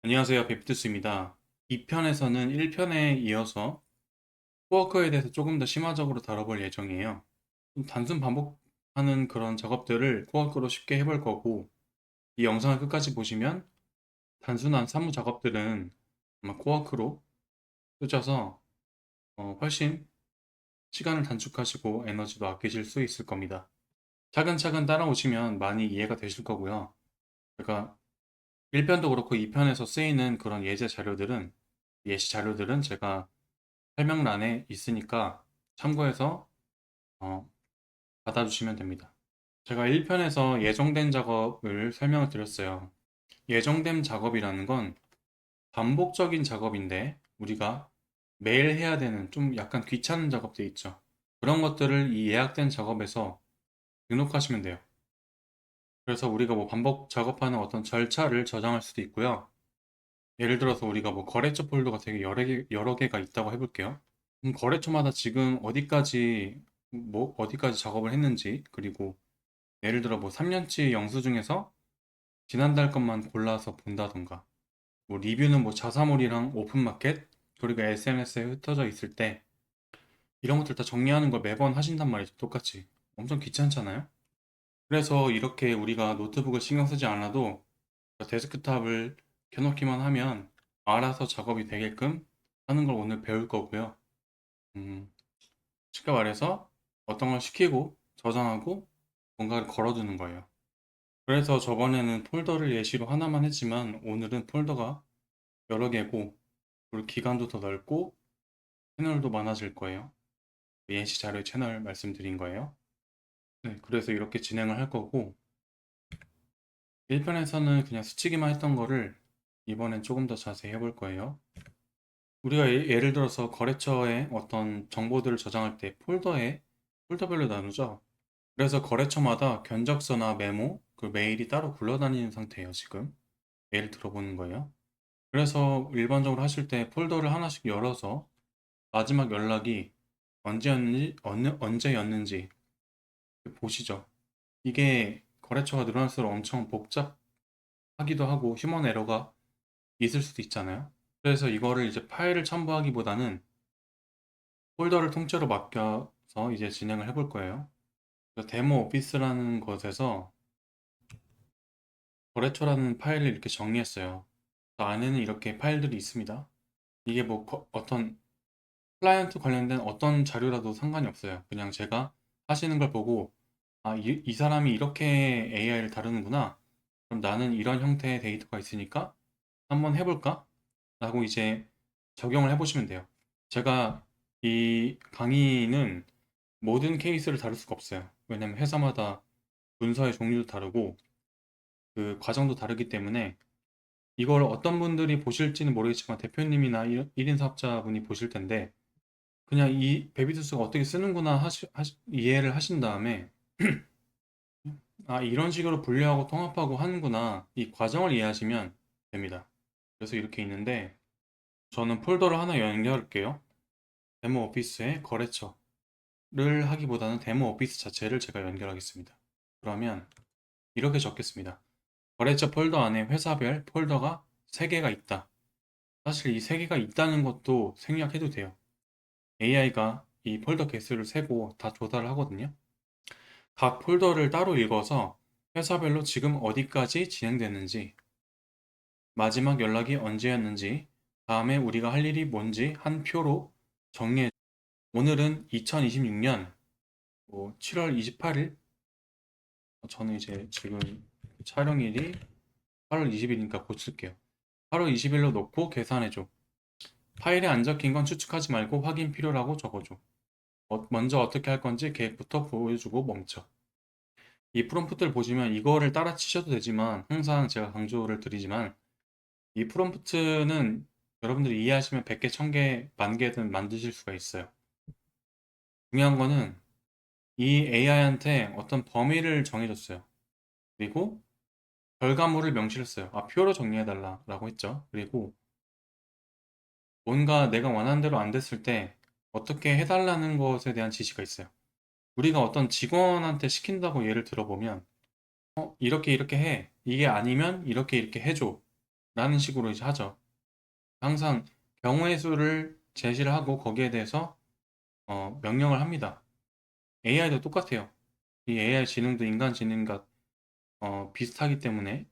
안녕하세요. 베프투스입니다. 2편에서는 1편에 이어서 코어크에 대해서 조금 더 심화적으로 다뤄볼 예정이에요. 좀 단순 반복하는 그런 작업들을 코어크로 쉽게 해볼 거고, 이 영상을 끝까지 보시면 단순한 사무 작업들은 아마 코어크로 쓰셔서 훨씬 시간을 단축하시고 에너지도 아끼실 수 있을 겁니다. 차근차근 따라오시면 많이 이해가 되실 거고요. 제가 1편도 그렇고 2편에서 쓰이는 그런 예시 자료들은 제가 설명란에 있으니까 참고해서 어, 받아주시면 됩니다. 제가 1편에서 예정된 작업을 설명을 드렸어요. 예정된 작업이라는 건 반복적인 작업인데 우리가 매일 해야 되는 좀 약간 귀찮은 작업들 있죠. 그런 것들을 이 예약된 작업에서 등록하시면 돼요. 그래서 우리가 뭐 반복 작업하는 어떤 절차를 저장할 수도 있고요. 예를 들어서 우리가 뭐 거래처 폴더가 되게 여러 개가 있다고 해볼게요. 거래처마다 지금 어디까지 작업을 했는지, 그리고 예를 들어 뭐 3년치 영수증에서 지난달 것만 골라서 본다던가, 뭐 리뷰는 뭐 자사몰이랑 오픈마켓, 그리고 SNS에 흩어져 있을 때, 이런 것들 다 정리하는 걸 매번 하신단 말이죠. 똑같이. 엄청 귀찮잖아요? 그래서 이렇게 우리가 노트북을 신경 쓰지 않아도 데스크탑을 켜놓기만 하면 알아서 작업이 되게끔 하는 걸 오늘 배울 거고요. 음, 쉽게 말해서 어떤 걸 시키고 저장하고 뭔가를 걸어두는 거예요. 그래서 저번에는 폴더를 예시로 하나만 했지만 오늘은 폴더가 여러 개고 그리고 기간도 더 넓고 채널도 많아질 거예요. 예시 자료 채널 말씀드린 거예요. 네, 그래서 이렇게 진행을 할 거고 1편에서는 그냥 스치기만 했던 거를 이번엔 조금 더 자세히 해볼 거예요. 우리가 예를 들어서 거래처에 어떤 정보들을 저장할 때 폴더별로 나누죠. 그래서 거래처마다 견적서나 메모, 그 메일이 따로 굴러다니는 상태예요, 지금. 예를 들어보는 거예요. 그래서 일반적으로 하실 때 폴더를 하나씩 열어서 마지막 연락이 언제였는지 보시죠. 이게 거래처가 늘어날수록 엄청 복잡하기도 하고 휴먼 에러가 있을 수도 있잖아요. 그래서 이거를 이제 파일을 첨부하기보다는 폴더를 통째로 맡겨서 이제 진행을 해볼 거예요. 그래서 데모 오피스라는 것에서 거래처라는 파일을 이렇게 정리했어요. 그 안에는 이렇게 파일들이 있습니다. 이게 뭐 어떤 클라이언트 관련된 어떤 자료라도 상관이 없어요. 그냥 제가 하시는 걸 보고 이 사람이 이렇게 AI를 다루는구나. 그럼 나는 이런 형태의 데이터가 있으니까 한번 해볼까? 라고 이제 적용을 해보시면 돼요. 제가 이 강의는 모든 케이스를 다룰 수가 없어요. 왜냐면 회사마다 문서의 종류도 다르고 그 과정도 다르기 때문에 이걸 어떤 분들이 보실지는 모르겠지만 대표님이나 1인 사업자분이 보실 텐데 그냥 이 베비투스가 어떻게 쓰는구나 이해를 하신 다음에 이런 식으로 분류하고 통합하고 하는구나 이 과정을 이해하시면 됩니다. 그래서 이렇게 있는데 저는 폴더를 하나 연결할게요. 데모 오피스에 거래처를 하기보다는 데모 오피스 자체를 제가 연결하겠습니다. 그러면 이렇게 적겠습니다. 거래처 폴더 안에 회사별 폴더가 3개가 있다. 사실 이 3개가 있다는 것도 생략해도 돼요. AI가 이 폴더 개수를 세고 다 조사를 하거든요. 각 폴더를 따로 읽어서 회사별로 지금 어디까지 진행됐는지, 마지막 연락이 언제였는지, 다음에 우리가 할 일이 뭔지 한 표로 정리해. 오늘은 2026년 7월 28일. 저는 이제 지금 촬영일이 8월 20일이니까 고칠게요. 8월 20일로 놓고 계산해줘. 파일에 안 적힌 건 추측하지 말고 확인 필요라고 적어줘. 먼저 어떻게 할 건지 계획부터 보여주고 멈춰. 이 프롬프트를 보시면 이거를 따라 치셔도 되지만 항상 제가 강조를 드리지만 이 프롬프트는 여러분들이 이해하시면 100개, 1000개, 만 개든 만드실 수가 있어요. 중요한 거는 이 AI한테 어떤 범위를 정해줬어요. 그리고 결과물을 명시했어요. 표로 정리해달라 라고 했죠. 그리고 뭔가 내가 원하는 대로 안 됐을 때 어떻게 해달라는 것에 대한 지시가 있어요. 우리가 어떤 직원한테 시킨다고 예를 들어보면 이렇게 이렇게 해. 이게 아니면 이렇게 이렇게 해줘. 라는 식으로 이제 하죠. 항상 경우의 수를 제시를 하고 거기에 대해서 명령을 합니다. AI도 똑같아요. 이 AI 지능도 인간 지능과 비슷하기 때문에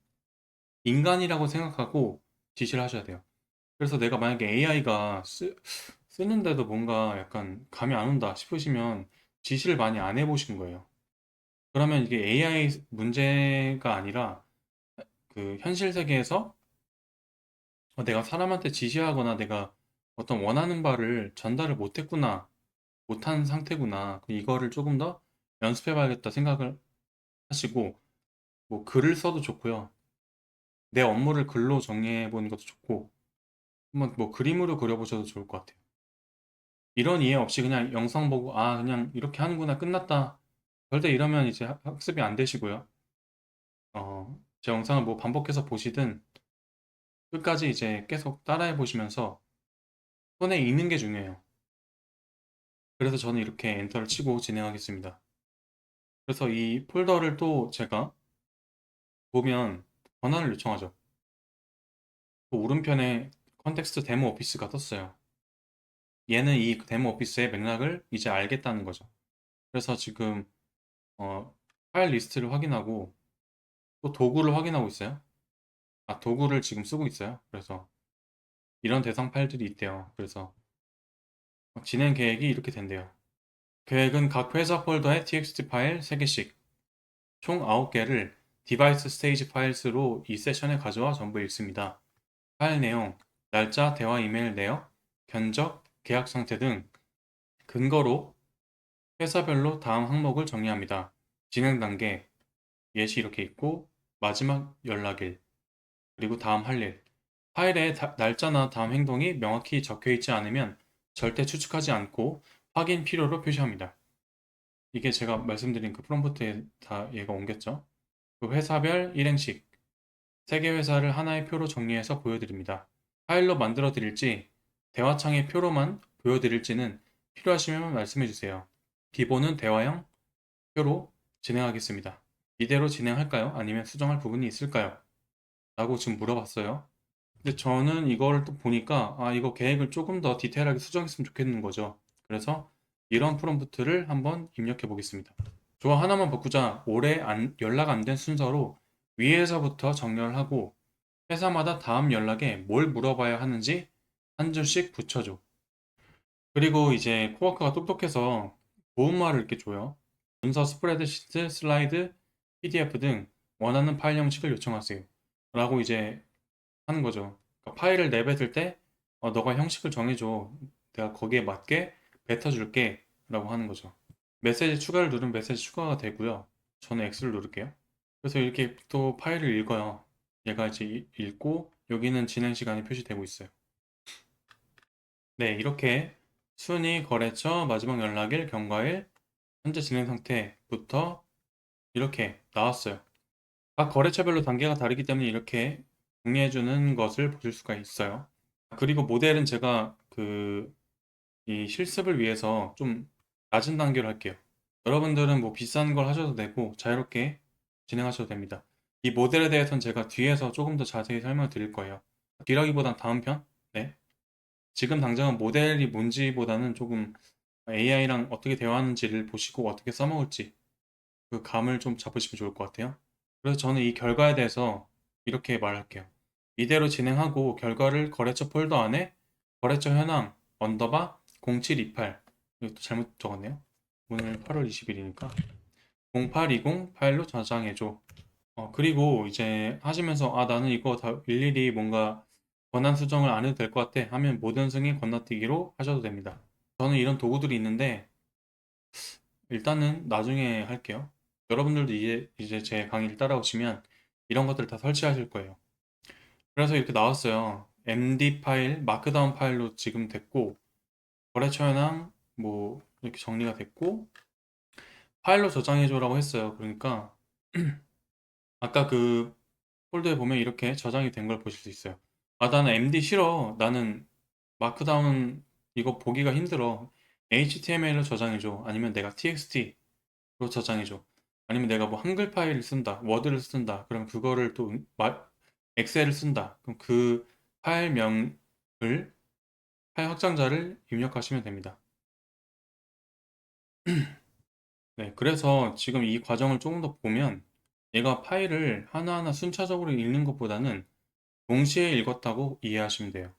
인간이라고 생각하고 지시를 하셔야 돼요. 그래서 내가 만약에 AI가 쓰는데도 뭔가 약간 감이 안 온다 싶으시면 지시를 많이 안 해보신 거예요. 그러면 이게 AI 문제가 아니라 그 현실 세계에서 내가 사람한테 지시하거나 내가 어떤 원하는 바를 전달을 못했구나, 못한 상태구나. 이거를 조금 더 연습해봐야겠다 생각을 하시고, 뭐 글을 써도 좋고요. 내 업무를 글로 정리해보는 것도 좋고, 한번 뭐 그림으로 그려보셔도 좋을 것 같아요. 이런 이해 없이 그냥 영상 보고, 아, 그냥 이렇게 하는구나, 끝났다. 절대 이러면 이제 학습이 안 되시고요. 제 영상을 뭐 반복해서 보시든 끝까지 이제 계속 따라해 보시면서 손에 익는 게 중요해요. 그래서 저는 이렇게 엔터를 치고 진행하겠습니다. 그래서 이 폴더를 또 제가 보면 권한을 요청하죠. 또 오른편에 컨텍스트 데모 오피스가 떴어요. 얘는 이 데모 오피스의 맥락을 이제 알겠다는 거죠. 그래서 지금 어, 파일 리스트를 확인하고 또 도구를 확인하고 있어요. 아, 도구를 지금 쓰고 있어요. 그래서 이런 대상 파일들이 있대요. 그래서 진행 계획이 이렇게 된대요. 계획은 각 회사 폴더에 txt 파일 3개씩 총 9개를 디바이스 스테이지 파일스로 이 세션에 가져와 전부 읽습니다. 파일 내용, 날짜, 대화 이메일 내역, 견적, 계약 상태 등 근거로 회사별로 다음 항목을 정리합니다. 진행 단계, 예시 이렇게 있고 마지막 연락일, 그리고 다음 할 일. 파일에 날짜나 다음 행동이 명확히 적혀 있지 않으면 절대 추측하지 않고 확인 필요로 표시합니다. 이게 제가 말씀드린 그 프롬프트에 다 얘가 옮겼죠. 그 회사별 일행식, 세 개 회사를 하나의 표로 정리해서 보여드립니다. 파일로 만들어 드릴지, 대화창의 표로만 보여드릴지는 필요하시면 말씀해 주세요. 기본은 대화형 표로 진행하겠습니다. 이대로 진행할까요? 아니면 수정할 부분이 있을까요? 라고 지금 물어봤어요. 근데 저는 이걸 또 보니까, 아, 이거 계획을 조금 더 디테일하게 수정했으면 좋겠는 거죠. 그래서 이런 프롬프트를 한번 입력해 보겠습니다. 조화 하나만 바꾸자. 올해 연락 안 된 순서로 위에서부터 정렬하고 회사마다 다음 연락에 뭘 물어봐야 하는지 한 줄씩 붙여줘. 그리고 이제 코워크가 똑똑해서 도움말을 이렇게 줘요. 문서 스프레드시트, 슬라이드, PDF 등 원하는 파일 형식을 요청하세요. 라고 이제 하는 거죠. 그러니까 파일을 내뱉을 때 너가 형식을 정해줘. 내가 거기에 맞게 뱉어줄게. 라고 하는 거죠. 메시지 추가를 누르면 메시지 추가가 되고요. 저는 X를 누를게요. 그래서 이렇게 또 파일을 읽어요. 얘가 이제 읽고 여기는 진행 시간이 표시되고 있어요. 네, 이렇게 순위, 거래처, 마지막 연락일, 경과일, 현재 진행 상태부터 이렇게 나왔어요. 각 거래처별로 단계가 다르기 때문에 이렇게 정리해주는 것을 보실 수가 있어요. 그리고 모델은 제가 이 실습을 위해서 좀 낮은 단계로 할게요. 여러분들은 뭐 비싼 걸 하셔도 되고 자유롭게 진행하셔도 됩니다. 이 모델에 대해서는 제가 뒤에서 조금 더 자세히 설명을 드릴 거예요. 뒤라기보단 다음 편? 네. 지금 당장은 모델이 뭔지보다는 조금 AI랑 어떻게 대화하는지를 보시고 어떻게 써먹을지 그 감을 좀 잡으시면 좋을 것 같아요. 그래서 저는 이 결과에 대해서 이렇게 말할게요. 이대로 진행하고 결과를 거래처 폴더 안에 거래처 현황 언더바 0728 이것도 잘못 적었네요. 오늘 8월 20일이니까 0820 파일로 저장해줘. 그리고 이제 하시면서 아 나는 이거 다 일일이 뭔가 권한 수정을 안 해도 될 것 같아 하면 모든 승인 건너뛰기로 하셔도 됩니다. 저는 이런 도구들이 있는데 일단은 나중에 할게요. 여러분들도 이제 제 강의를 따라오시면 이런 것들을 다 설치하실 거예요. 그래서 이렇게 나왔어요. MD 파일, 마크다운 파일로 지금 됐고, 거래처 현황 뭐 이렇게 정리가 됐고, 파일로 저장해줘라고 했어요. 그러니까 아까 그 폴더에 보면 이렇게 저장이 된 걸 보실 수 있어요. 아, 나는 MD 싫어. 나는 마크다운 이거 보기가 힘들어. HTML로 저장해줘. 아니면 내가 TXT로 저장해줘. 아니면 내가 뭐 한글 파일을 쓴다. 워드를 쓴다. 그럼 그거를 또 엑셀을 쓴다. 그럼 그 파일명을, 파일 확장자를 입력하시면 됩니다. 네, 그래서 지금 이 과정을 조금 더 보면 얘가 파일을 하나하나 순차적으로 읽는 것보다는 동시에 읽었다고 이해하시면 돼요.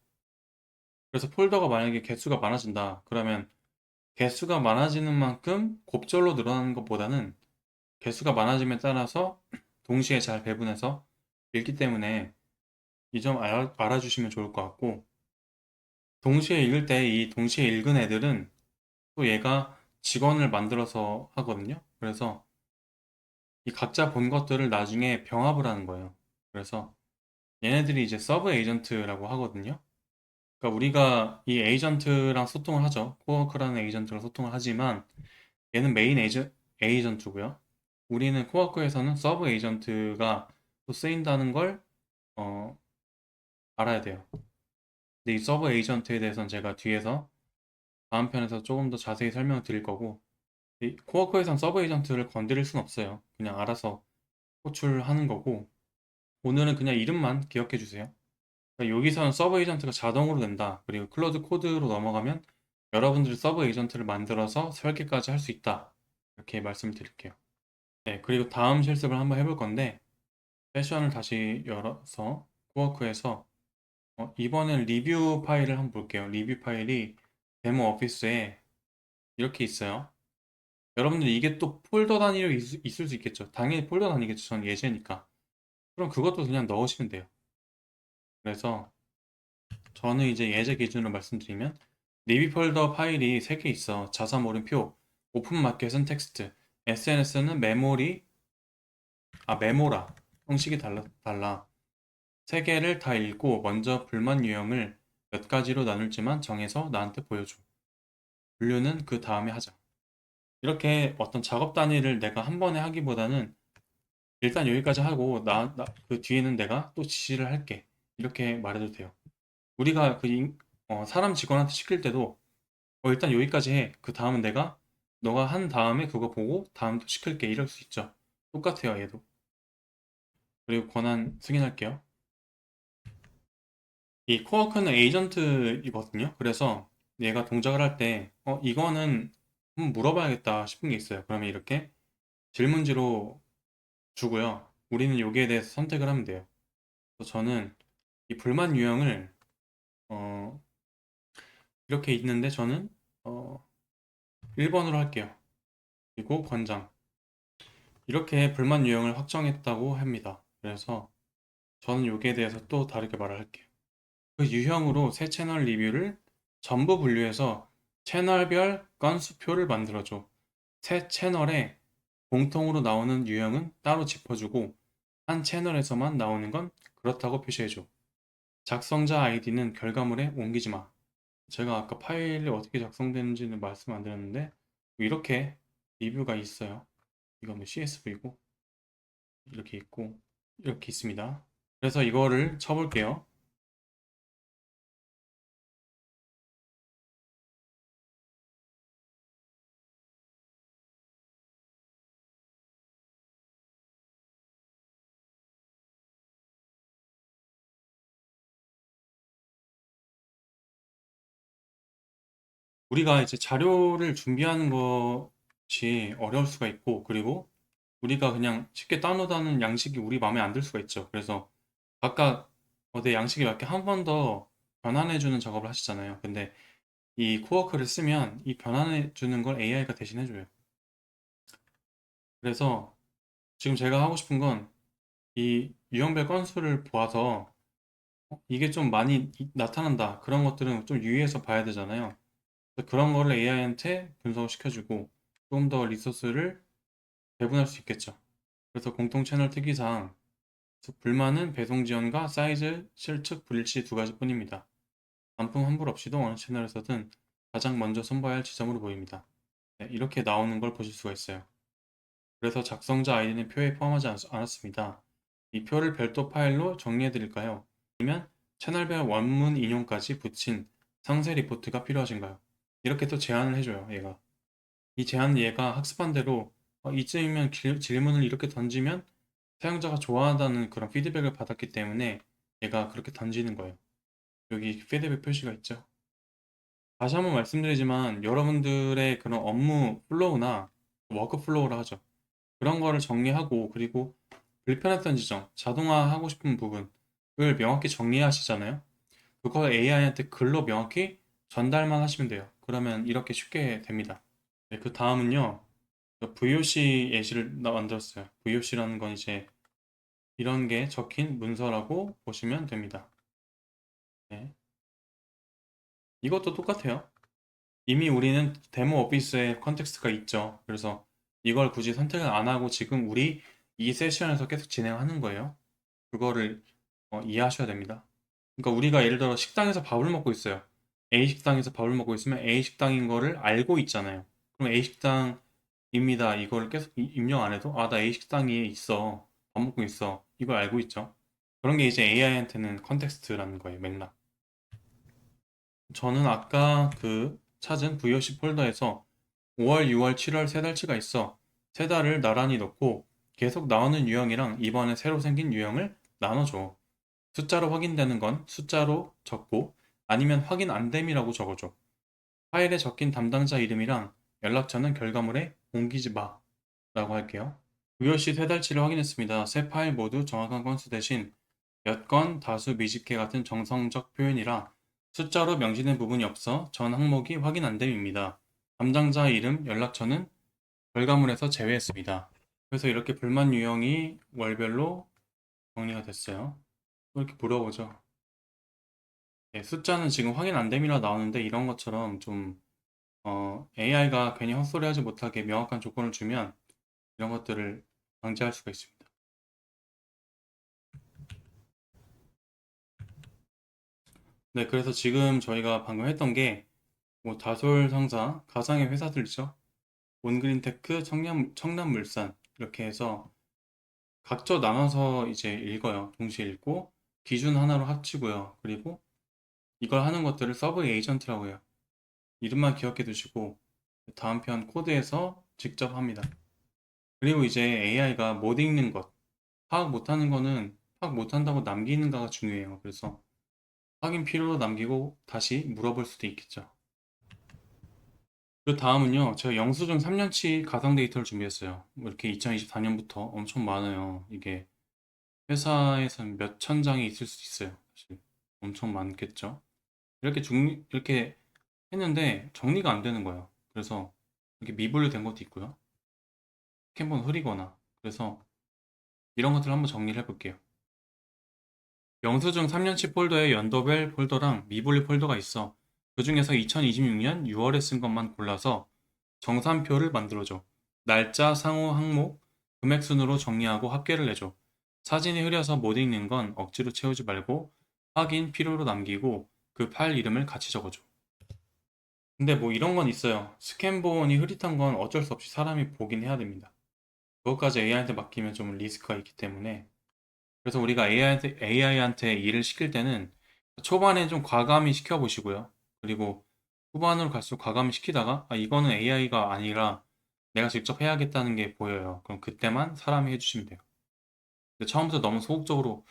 그래서 폴더가 만약에 개수가 많아진다. 그러면 개수가 많아지는 만큼 곱절로 늘어나는 것보다는 개수가 많아짐에 따라서 동시에 잘 배분해서 읽기 때문에 이 점 알아주시면 좋을 것 같고, 동시에 읽을 때 이 동시에 읽은 애들은 또 얘가 직원을 만들어서 하거든요. 그래서 이 각자 본 것들을 나중에 병합을 하는 거예요. 그래서 얘네들이 이제 서브 에이전트라고 하거든요. 그러니까 우리가 이 에이전트랑 소통을 하죠. 코워크라는 에이전트랑 소통을 하지만 얘는 메인 에이전트고요. 우리는 코워크에서는 서브 에이전트가 또 쓰인다는 걸 어, 알아야 돼요. 근데 이 서브 에이전트에 대해서는 제가 뒤에서 다음 편에서 조금 더 자세히 설명을 드릴 거고, 이 코워크에선 서브 에이전트를 건드릴 순 없어요. 그냥 알아서 호출하는 거고, 오늘은 그냥 이름만 기억해 주세요. 그러니까 여기서는 서브 에이전트가 자동으로 된다. 그리고 클로드 코드로 넘어가면 여러분들이 서브 에이전트를 만들어서 설계까지 할 수 있다. 이렇게 말씀을 드릴게요. 네, 그리고 다음 실습을 한번 해볼 건데, 세션을 다시 열어서 코워크에서 이번엔 리뷰 파일을 한번 볼게요. 리뷰 파일이 데모 오피스에 이렇게 있어요. 여러분들 이게 또 폴더 단위로 있을 수 있겠죠. 당연히 폴더 단위겠죠. 전 예제니까. 그럼 그것도 그냥 넣으시면 돼요. 그래서 저는 이제 예제 기준으로 말씀드리면 리뷰 폴더 파일이 3개 있어. 자사 몰음표, 오픈 마켓은 텍스트, SNS는 메모라. 형식이 달라. 3개를 다 읽고 먼저 불만 유형을 몇 가지로 나눌지만 정해서 나한테 보여줘. 분류는 그 다음에 하자. 이렇게 어떤 작업 단위를 내가 한 번에 하기보다는 일단 여기까지 하고 그 뒤에는 내가 또 지시를 할게. 이렇게 말해도 돼요. 우리가 사람 직원한테 시킬 때도 일단 여기까지 해. 그 다음은 너가 한 다음에 그거 보고 다음 또 시킬게. 이럴 수 있죠. 똑같아요, 얘도. 그리고 권한 승인할게요. 이 코어크는 에이전트이거든요. 그래서 얘가 동작을 할 때, 이거는 한번 물어봐야겠다 싶은 게 있어요. 그러면 이렇게 질문지로 주고요. 우리는 여기에 대해서 선택을 하면 돼요. 그래서 저는 이 불만 유형을, 어, 이렇게 있는데 저는, 어, 1번으로 할게요. 그리고 권장. 이렇게 불만 유형을 확정했다고 합니다. 그래서 저는 여기에 대해서 또 다르게 말을 할게요. 그 유형으로 새 채널 리뷰를 전부 분류해서 채널별 건수표를 만들어줘. 새 채널에 공통으로 나오는 유형은 따로 짚어주고 한 채널에서만 나오는 건 그렇다고 표시해줘. 작성자 아이디는 결과물에 옮기지 마. 제가 아까 파일이 어떻게 작성되는지는 말씀 안 드렸는데 이렇게 리뷰가 있어요. 이건 뭐 CSV고 이렇게 있고 이렇게 있습니다. 그래서 이거를 쳐볼게요. 우리가 이제 자료를 준비하는 것이 어려울 수가 있고, 그리고 우리가 그냥 쉽게 다운로드하는 양식이 우리 마음에 안 들 수가 있죠. 그래서 각각 내 양식에 맞게 한 번 더 변환해주는 작업을 하시잖아요. 근데 이 코어크를 쓰면 이 변환해주는 걸 AI가 대신해줘요. 그래서 지금 제가 하고 싶은 건 이 유형별 건수를 보아서 이게 좀 많이 나타난다. 그런 것들은 좀 유의해서 봐야 되잖아요. 그래서 그런 거를 AI한테 분석을 시켜주고 조금 더 리소스를 배분할 수 있겠죠. 그래서 공통 채널 특이사항, 불만은 배송 지연과 사이즈, 실측, 불일치 2가지뿐입니다. 반품 환불 없이도 어느 채널에서든 가장 먼저 손봐야 할 지점으로 보입니다. 네, 이렇게 나오는 걸 보실 수가 있어요. 그래서 작성자 아이디는 표에 포함하지 않았습니다. 이 표를 별도 파일로 정리해 드릴까요? 아니면 채널별 원문 인용까지 붙인 상세 리포트가 필요하신가요? 이렇게 또 제안을 해줘요, 얘가. 이 제안 얘가 학습한 대로 이쯤이면 질문을 이렇게 던지면 사용자가 좋아한다는 그런 피드백을 받았기 때문에 얘가 그렇게 던지는 거예요. 여기 피드백 표시가 있죠. 다시 한번 말씀드리지만 여러분들의 그런 업무 플로우나 워크 플로우라 하죠. 그런 거를 정리하고 그리고 불편했던 지점, 자동화하고 싶은 부분을 명확히 정리하시잖아요. 그걸 AI한테 글로 명확히 전달만 하시면 돼요. 그러면 이렇게 쉽게 됩니다. 네, 그 다음은요. VOC 예시를 만들었어요. VOC라는 건 이제 이런 게 적힌 문서라고 보시면 됩니다. 네. 이것도 똑같아요. 이미 우리는 데모 오피스에 컨텍스트가 있죠. 그래서 이걸 굳이 선택을 안 하고 지금 우리 이 세션에서 계속 진행하는 거예요. 그거를 이해하셔야 됩니다. 그러니까 우리가 예를 들어 식당에서 밥을 먹고 있어요. A 식당에서 밥을 먹고 있으면 A 식당인 거를 알고 있잖아요. 그럼 A 식당입니다. 이걸 계속 입력 안 해도 나 A 식당에 있어. 밥 먹고 있어. 이걸 알고 있죠. 그런 게 이제 AI한테는 컨텍스트라는 거예요. 맥락. 저는 아까 그 찾은 VOC 폴더에서 5월, 6월, 7월 세 달치가 있어. 세 달을 나란히 넣고 계속 나오는 유형이랑 이번에 새로 생긴 유형을 나눠줘. 숫자로 확인되는 건 숫자로 적고 아니면 확인 안 됨이라고 적어줘. 파일에 적힌 담당자 이름이랑 연락처는 결과물에 옮기지 마 라고 할게요. VOC 세 달치를 확인했습니다. 세 파일 모두 정확한 건수 대신 몇 건, 다수, 미집계 같은 정성적 표현이라 숫자로 명시된 부분이 없어 전 항목이 확인 안 됨입니다. 담당자 이름, 연락처는 결과물에서 제외했습니다. 그래서 이렇게 불만 유형이 월별로 정리가 됐어요. 또 이렇게 물어보죠. 네, 숫자는 지금 확인 안 됨이라 나오는데 이런 것처럼 좀 AI가 괜히 헛소리하지 못하게 명확한 조건을 주면 이런 것들을 방지할 수가 있습니다. 네, 그래서 지금 저희가 방금 했던 게 뭐 다솔 상사, 가상의 회사들 있죠. 온그린테크, 청남물산 이렇게 해서 각져 나눠서 이제 읽어요. 동시에 읽고 기준 하나로 합치고요. 그리고 이걸 하는 것들을 서브 에이전트라고 해요. 이름만 기억해 두시고 다음 편 코드에서 직접 합니다. 그리고 이제 AI가 못 읽는 것, 파악 못하는 거는 파악 못한다고 남기는가가 중요해요. 그래서 확인 필요로 남기고 다시 물어볼 수도 있겠죠. 그 다음은요, 제가 영수증 3년치 가상 데이터를 준비했어요. 뭐 이렇게 2024년부터 엄청 많아요. 이게 회사에서는 몇 천 장이 있을 수 있어요. 사실 엄청 많겠죠. 이렇게 했는데 정리가 안 되는 거예요. 그래서 이렇게 미분류된 것도 있고요. 스캔본 흐리거나. 그래서 이런 것들을 한번 정리를 해볼게요. 영수증 3년치 폴더에 연도별 폴더랑 미분류 폴더가 있어. 그 중에서 2026년 6월에 쓴 것만 골라서 정산표를 만들어줘. 날짜, 상호, 항목, 금액 순으로 정리하고 합계를 내줘. 사진이 흐려서 못 읽는 건 억지로 채우지 말고 확인 필요로 남기고 그 파일 이름을 같이 적어줘. 근데 뭐 이런 건 있어요. 스캔본이 흐릿한 건 어쩔 수 없이 사람이 보긴 해야 됩니다. 그것까지 AI한테 맡기면 좀 리스크가 있기 때문에. 그래서 우리가 AI한테 일을 시킬 때는 초반에 좀 과감히 시켜보시고요. 그리고 후반으로 갈수록 과감히 시키다가 이거는 AI가 아니라 내가 직접 해야겠다는 게 보여요. 그럼 그때만 사람이 해주시면 돼요. 근데 처음부터 너무 소극적으로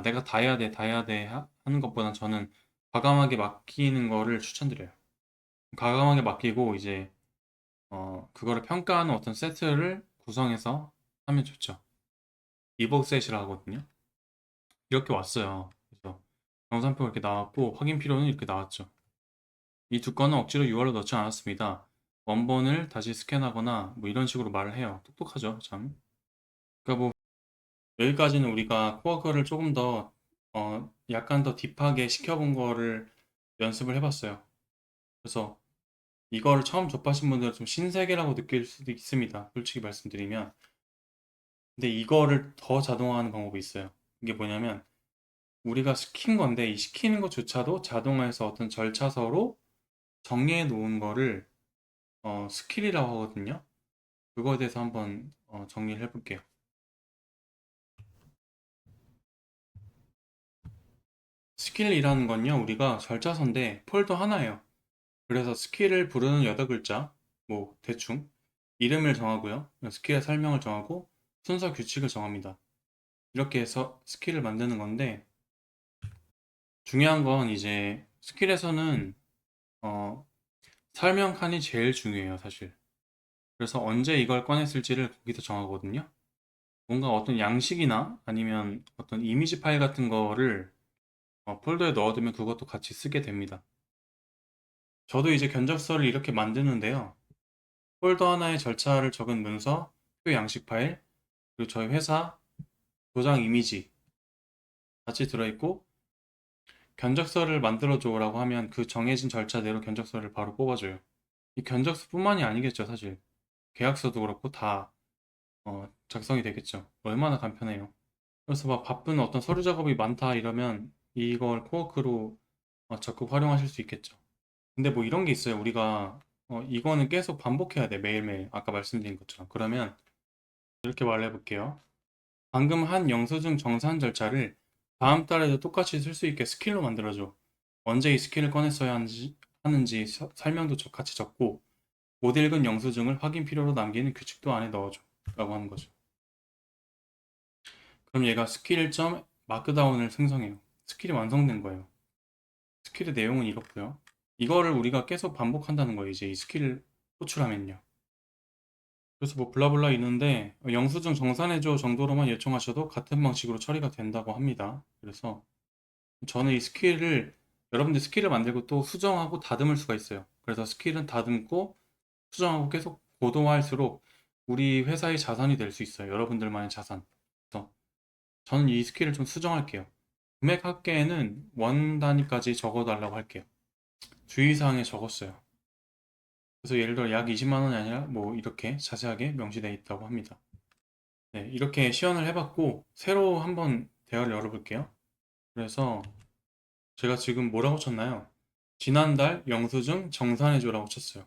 내가 다 해야 돼, 다 해야 돼 하는 것보단 저는 과감하게 맡기는 거를 추천드려요. 과감하게 맡기고 이제 그거를 평가하는 어떤 세트를 구성해서 하면 좋죠. 이복 셋이라 하거든요. 이렇게 왔어요. 그래서 정산표가 이렇게 나왔고 확인 필요는 이렇게 나왔죠. 이 두 건은 억지로 UR로 넣지 않았습니다. 원본을 다시 스캔하거나 뭐 이런 식으로 말을 해요. 똑똑하죠, 참. 그러니까 뭐 여기까지는 우리가 코어 거를 조금 더 약간 더 딥하게 시켜본 거를 연습을 해봤어요. 그래서 이거를 처음 접하신 분들은 좀 신세계라고 느낄 수도 있습니다. 솔직히 말씀드리면. 근데 이거를 더 자동화하는 방법이 있어요. 이게 뭐냐면 우리가 시킨 건데 이 시키는 것조차도 자동화해서 어떤 절차서로 정리해 놓은 거를 스킬이라고 하거든요. 그거에 대해서 한번 정리를 해볼게요. 스킬이라는 건요, 우리가 절차서인데 폴더 하나예요. 그래서 스킬을 부르는 8글자, 뭐 대충 이름을 정하고요. 스킬의 설명을 정하고 순서 규칙을 정합니다. 이렇게 해서 스킬을 만드는 건데, 중요한 건 이제 스킬에서는 어, 설명 칸이 제일 중요해요, 사실. 그래서 언제 이걸 꺼냈을지를 거기서 정하거든요. 뭔가 어떤 양식이나 아니면 어떤 이미지 파일 같은 거를 폴더에 넣어두면 그것도 같이 쓰게 됩니다. 저도 이제 견적서를 이렇게 만드는데요. 폴더 하나에 절차를 적은 문서, 표 양식 파일, 그리고 저희 회사 도장 이미지 같이 들어있고, 견적서를 만들어줘라고 하면 그 정해진 절차대로 견적서를 바로 뽑아줘요. 이 견적서뿐만이 아니겠죠, 사실. 계약서도 그렇고 다 작성이 되겠죠. 얼마나 간편해요. 그래서 막 바쁜 어떤 서류 작업이 많다 이러면 이걸 코워크로 적극 활용하실 수 있겠죠. 근데 뭐 이런 게 있어요. 우리가 이거는 계속 반복해야 돼. 매일매일. 아까 말씀드린 것처럼. 그러면 이렇게 말해 볼게요. 방금 한 영수증 정산 절차를 다음 달에도 똑같이 쓸 수 있게 스킬로 만들어줘. 언제 이 스킬을 꺼냈어야 하는지 설명도 같이 적고 못 읽은 영수증을 확인 필요로 남기는 규칙도 안에 넣어줘. 라고 하는 거죠. 그럼 얘가 스킬.마크다운을 생성해요. 스킬이 완성된 거예요. 스킬의 내용은 이렇고요. 이거를 우리가 계속 반복한다는 거예요. 이제 이 스킬을 호출하면요. 그래서 뭐 블라블라 있는데 영수증 정산해줘 정도로만 요청하셔도 같은 방식으로 처리가 된다고 합니다. 그래서 저는 이 스킬을 여러분들 스킬을 만들고 또 수정하고 다듬을 수가 있어요. 그래서 스킬은 다듬고 수정하고 계속 고도화할수록 우리 회사의 자산이 될 수 있어요. 여러분들만의 자산. 그래서 저는 이 스킬을 좀 수정할게요. 금액 합계에는 원 단위까지 적어달라고 할게요. 주의사항에 적었어요. 그래서 예를 들어 약 20만 원이 아니라 뭐 이렇게 자세하게 명시되어 있다고 합니다. 네, 이렇게 시연을 해봤고 새로 한번 대화를 열어볼게요. 그래서 제가 지금 뭐라고 쳤나요? 지난달 영수증 정산해줘라고 쳤어요.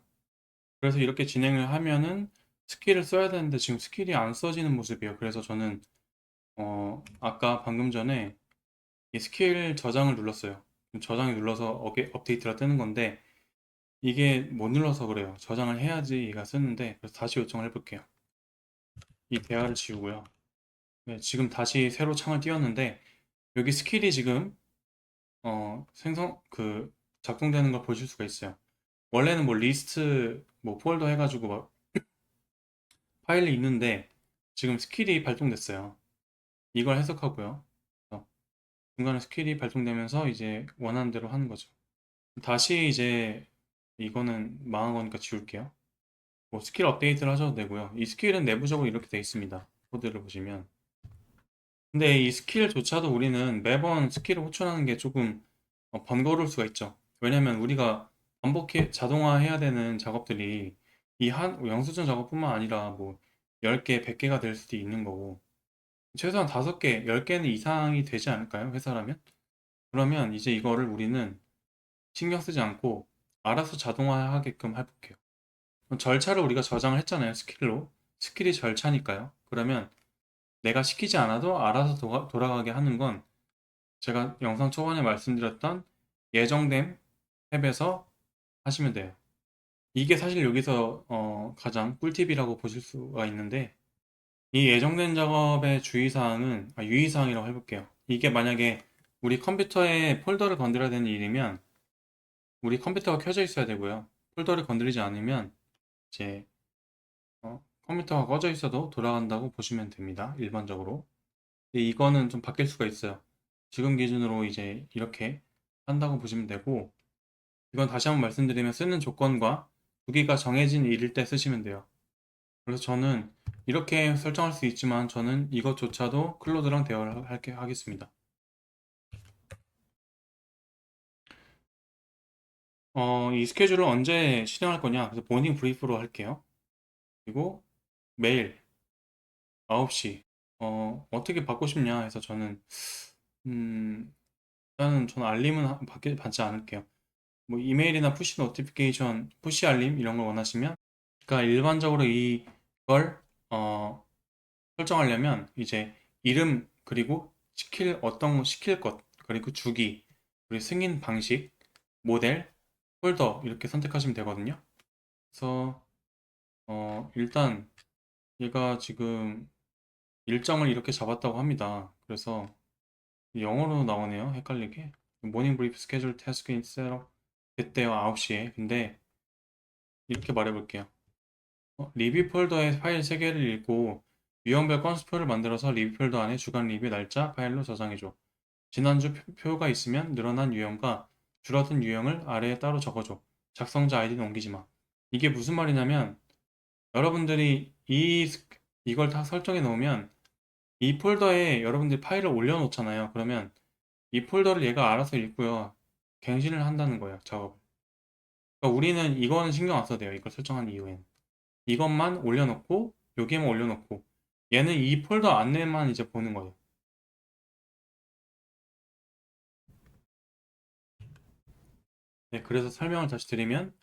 그래서 이렇게 진행을 하면은 스킬을 써야 되는데 지금 스킬이 안 써지는 모습이에요. 그래서 저는 아까 방금 전에 이 스킬 저장을 눌렀어요. 저장을 눌러서 업데이트가 뜨는 건데 이게 못 눌러서 그래요. 저장을 해야지 얘가 쓰는데 그래서 다시 요청을 해볼게요. 이 대화를 지우고요. 네, 지금 다시 새로 창을 띄웠는데 여기 스킬이 지금 작동되는 걸 보실 수가 있어요. 원래는 뭐 리스트 뭐 폴더 해가지고 막 파일이 있는데 지금 스킬이 발동됐어요. 이걸 해석하고요. 그래서 중간에 스킬이 발동되면서 이제 원하는 대로 하는 거죠. 다시 이제 이거는 망한 거니까 지울게요. 뭐 스킬 업데이트를 하셔도 되고요. 이 스킬은 내부적으로 이렇게 되어 있습니다. 코드를 보시면. 근데 이 스킬조차도 우리는 매번 스킬을 호출하는 게 조금 번거로울 수가 있죠. 왜냐면 우리가 반복해 자동화해야 되는 작업들이 이 한 영수증 작업뿐만 아니라 뭐 10개, 100개가 될 수도 있는 거고 최소한 5개, 10개는 이상이 되지 않을까요? 회사라면? 그러면 이제 이거를 우리는 신경 쓰지 않고 알아서 자동화하게끔 해볼게요. 절차를 우리가 저장을 했잖아요, 스킬로. 스킬이 절차니까요. 그러면 내가 시키지 않아도 알아서 돌아가게 하는 건 제가 영상 초반에 말씀드렸던 예정됨 탭에서 하시면 돼요. 이게 사실 여기서 가장 꿀팁이라고 보실 수가 있는데 이 예정된 작업의 주의사항은 유의사항이라고 해볼게요. 이게 만약에 우리 컴퓨터에 폴더를 건드려야 되는 일이면 우리 컴퓨터가 켜져 있어야 되고요. 폴더를 건드리지 않으면 이제 컴퓨터가 꺼져 있어도 돌아간다고 보시면 됩니다. 일반적으로. 근데 이거는 좀 바뀔 수가 있어요. 지금 기준으로 이제 이렇게 한다고 보시면 되고 이건 다시 한번 말씀드리면 쓰는 조건과 주기가 정해진 일일 때 쓰시면 돼요. 그래서 저는 이렇게 설정할 수 있지만 저는 이것조차도 클로드랑 대화를 하겠습니다. 이 스케줄을 언제 실행할 거냐? 그래서 모닝 브리프로 할게요. 그리고 매일 9시. 어떻게 받고 싶냐 해서 음, 일단은 저는 알림은 받지 않을게요. 뭐 이메일이나 푸시 노티피케이션, 푸시 알림 이런 걸 원하시면 그러니까 일반적으로 이걸 설정하려면 이제 이름 그리고 시킬 것 그리고 주기 그리고 승인 방식 모델 폴더 이렇게 선택하시면 되거든요. 그래서 일단 얘가 지금 일정을 이렇게 잡았다고 합니다. 그래서 영어로 나오네요. 헷갈리게. 모닝 브리프 스케줄 태스크 인셋업 됐대요. 9시에. 근데 이렇게 말해볼게요. 리뷰 폴더의 파일 3개를 읽고 유형별 건수표를 만들어서 리뷰 폴더 안에 주간 리뷰 날짜 파일로 저장해줘. 지난주 표가 있으면 늘어난 유형과 줄어든 유형을 아래에 따로 적어줘. 작성자 아이디는 옮기지 마. 이게 무슨 말이냐면 여러분들이 이걸 다 설정해 놓으면 이 폴더에 여러분들이 파일을 올려놓잖아요. 그러면 이 폴더를 얘가 알아서 읽고요. 갱신을 한다는 거예요, 작업을. 그러니까 우리는 이거는 신경 안 써도 돼요. 이걸 설정한 이후엔. 이것만 올려놓고, 여기에만 올려놓고, 얘는 이 폴더 안내만 이제 보는 거예요. 네, 그래서 설명을 다시 드리면,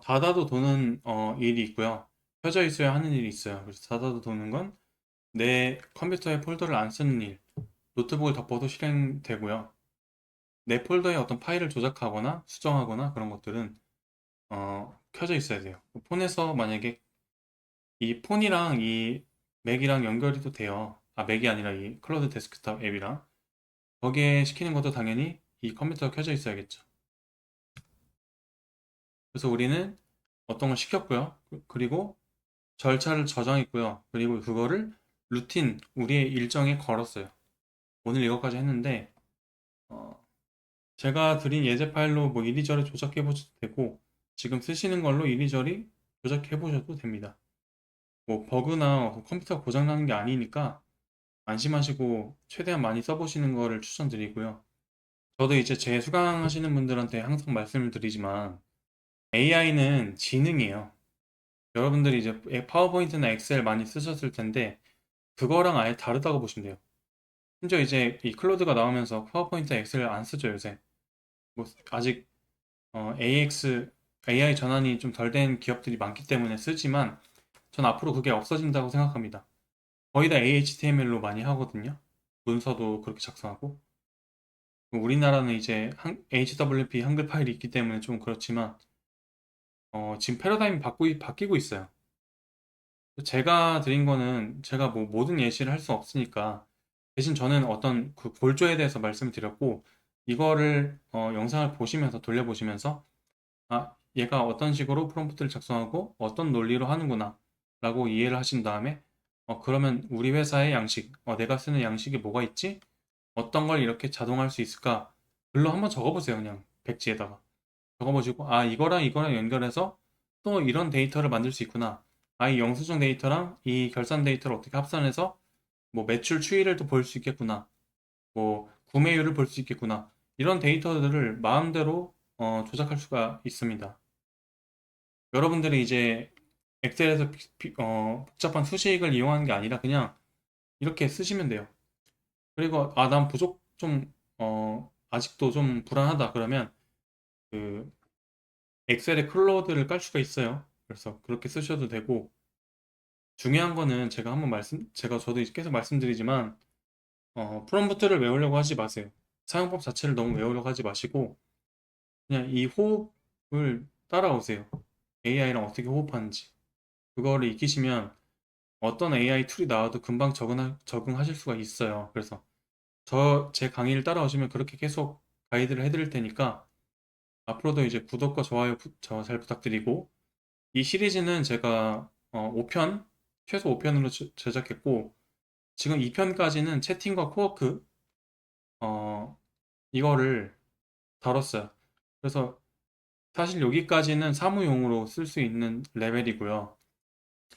닫아도 도는 일이 있고요. 켜져 있어야 하는 일이 있어요. 그래서 닫아도 도는 건 내 컴퓨터에 폴더를 안 쓰는 일, 노트북을 덮어도 실행되고요. 내 폴더에 어떤 파일을 조작하거나 수정하거나 그런 것들은 켜져 있어야 돼요. 폰에서 만약에 이 폰이랑 이 맥이랑 연결이 또 돼요. 아, 맥이 아니라 이 클라우드 데스크탑 앱이랑 거기에 시키는 것도 당연히 이 컴퓨터가 켜져 있어야겠죠. 그래서 우리는 어떤 걸 시켰고요. 그리고 절차를 저장했고요. 그리고 그거를 루틴, 우리의 일정에 걸었어요. 오늘 이것까지 했는데 어, 제가 드린 예제 파일로 뭐 이리저리 조작해 보셔도 되고 지금 쓰시는 걸로 이리저리 조작해 보셔도 됩니다. 뭐 버그나 컴퓨터가 고장나는 게 아니니까 안심하시고 최대한 많이 써보시는 거를 추천드리고요. 저도 이제 제 수강하시는 분들한테 항상 말씀을 드리지만 AI는 지능이에요. 여러분들이 이제 파워포인트나 엑셀 많이 쓰셨을 텐데 그거랑 아예 다르다고 보시면 돼요. 심지어 이제 이 클로드가 나오면서 파워포인트 엑셀을 안 쓰죠, 요새. 뭐 아직 AX AI 전환이 좀 덜 된 기업들이 많기 때문에 쓰지만 전 앞으로 그게 없어진다고 생각합니다. 거의 다 HTML로 많이 하거든요. 문서도 그렇게 작성하고. 우리나라는 이제 HWP 한글 파일이 있기 때문에 좀 그렇지만 지금 패러다임이 바뀌고 있어요. 제가 드린 거는 제가 뭐 모든 예시를 할 수 없으니까 대신 저는 어떤 그 골조에 대해서 말씀을 드렸고 이거를 영상을 보시면서 돌려보시면서 아 얘가 어떤 식으로 프롬프트를 작성하고 어떤 논리로 하는구나 라고 이해를 하신 다음에 그러면 우리 회사의 양식 내가 쓰는 양식이 뭐가 있지? 어떤 걸 이렇게 자동화할 수 있을까? 글로 한번 적어보세요 그냥 백지에다가 적어보시고 아 이거랑 이거랑 연결해서 또 이런 데이터를 만들 수 있구나. 아 이 영수증 데이터랑 이 결산 데이터를 어떻게 합산해서 뭐 매출 추이를 또 볼 수 있겠구나. 뭐 구매율을 볼 수 있겠구나. 이런 데이터들을 마음대로 조작할 수가 있습니다. 여러분들이 이제 엑셀에서 복잡한 수식을 이용하는 게 아니라 그냥 이렇게 쓰시면 돼요. 그리고 아 난 부족 좀 아직도 좀 불안하다 그러면 그 엑셀에 클로드를 깔 수가 있어요. 그래서 그렇게 쓰셔도 되고 중요한 거는 제가 저도 계속 말씀드리지만 프롬프트를 외우려고 하지 마세요. 사용법 자체를 너무 외우려고 하지 마시고 그냥 이 호흡을 따라오세요. AI랑 어떻게 호흡하는지 그거를 익히시면 어떤 AI 툴이 나와도 금방 적응하실 수가 있어요. 그래서 제 강의를 따라오시면 그렇게 계속 가이드를 해드릴 테니까 앞으로도 이제 구독과 좋아요 저 잘 부탁드리고 이 시리즈는 제가 5편, 최소 5편으로 제작했고, 지금 2편까지는 채팅과 코워크, 어, 이거를 다뤘어요. 그래서 사실 여기까지는 사무용으로 쓸 수 있는 레벨이고요.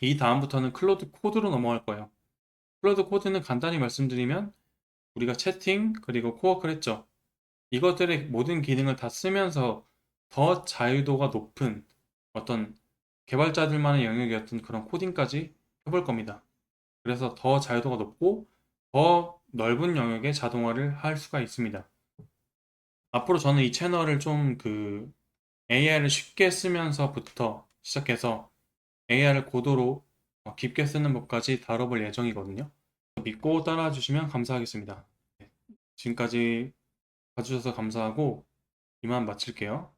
이 다음부터는 클로드 코드로 넘어갈 거예요. 클로드 코드는 간단히 말씀드리면, 우리가 채팅, 그리고 코워크를 했죠. 이것들의 모든 기능을 다 쓰면서 더 자유도가 높은 어떤 개발자들만의 영역이었던 그런 코딩까지 해볼 겁니다. 그래서 더 자유도가 높고 더 넓은 영역의 자동화를 할 수가 있습니다. 앞으로 저는 이 채널을 좀 AI를 쉽게 쓰면서부터 시작해서 AI를 고도로 깊게 쓰는 법까지 다뤄볼 예정이거든요. 믿고 따라와 주시면 감사하겠습니다. 지금까지 봐주셔서 감사하고 이만 마칠게요.